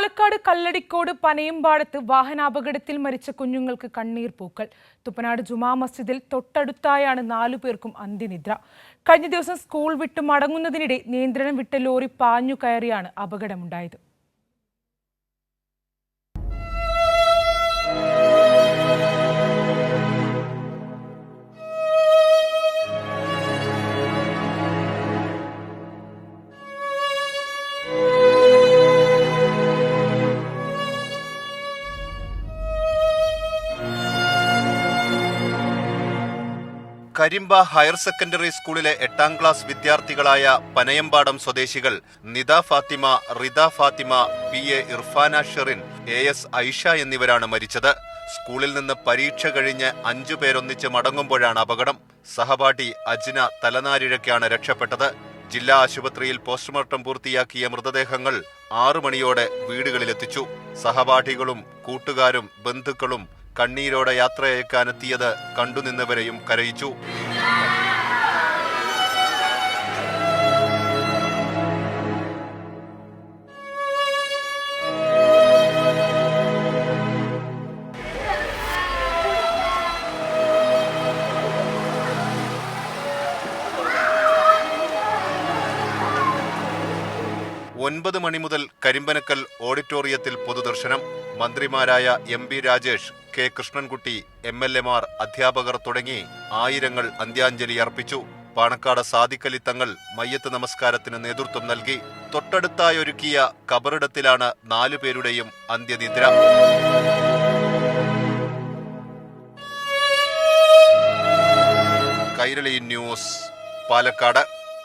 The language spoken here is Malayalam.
പാലക്കാട് കല്ലടിക്കോട് പനയമ്പാടത്ത് വാഹനാപകടത്തിൽ മരിച്ച കുഞ്ഞുങ്ങൾക്ക് കണ്ണീർ പൂക്കൾ. തുപ്പനാട് ജുമാ മസ്ജിദിൽ തൊട്ടടുത്തായാണ് 4 പേർക്കും അന്ത്യനിദ്ര. കഴിഞ്ഞ ദിവസം സ്കൂൾ വിട്ടു മടങ്ങുന്നതിനിടെ നിയന്ത്രണം വിട്ട ലോറി പാഞ്ഞു കയറിയാണ് അപകടമുണ്ടായത്. കരിമ്പ ഹയർ സെക്കൻഡറി സ്കൂളിലെ 8ാം ക്ലാസ് വിദ്യാർത്ഥികളായ പനയമ്പാടം സ്വദേശികൾ നിദ ഫാത്തിമ, റിദ ഫാത്തിമ, PA ഇർഫാന ഷെറിൻ, AS ഐഷ എന്നിവരാണ് മരിച്ചത്. സ്കൂളിൽ നിന്ന് പരീക്ഷ കഴിഞ്ഞ് 5 പേരൊന്നിച്ച് മടങ്ങുമ്പോഴാണ് അപകടം. സഹപാഠി അജ്ന തലനാരിഴയ്ക്കാണ് രക്ഷപ്പെട്ടത്. ജില്ലാ ആശുപത്രിയിൽ പോസ്റ്റ്മോർട്ടം പൂർത്തിയാക്കിയ മൃതദേഹങ്ങൾ 6 മണിയോടെ വീടുകളിലെത്തിച്ചു. സഹപാഠികളും കൂട്ടുകാരും ബന്ധുക്കളും കണ്ണീരോടെ യാത്രയയക്കാനെത്തിയത് കണ്ടുനിന്നവരെയും കരയിച്ചു. ഒൻപത് മണി മുതൽ കരിമ്പനക്കൽ ഓഡിറ്റോറിയത്തിൽ പൊതുദർശനം. മന്ത്രിമാരായ MP Rajesh, K Krishnankutty, MLA Mar, അധ്യാപകർ തുടങ്ങി ആയിരങ്ങൾ അന്ത്യാഞ്ജലി അർപ്പിച്ചു. പാണക്കാട് സാദിഖലി തങ്ങൾ മയ്യത്ത് നമസ്കാരത്തിന് നേതൃത്വം നൽകി. തൊട്ടടുത്തായൊരുക്കിയ കബറിടത്തിലാണ് 4 പേരുടെയും അന്ത്യനിദ്ര. കൈരളി ന്യൂസ്, പാലക്കാട്.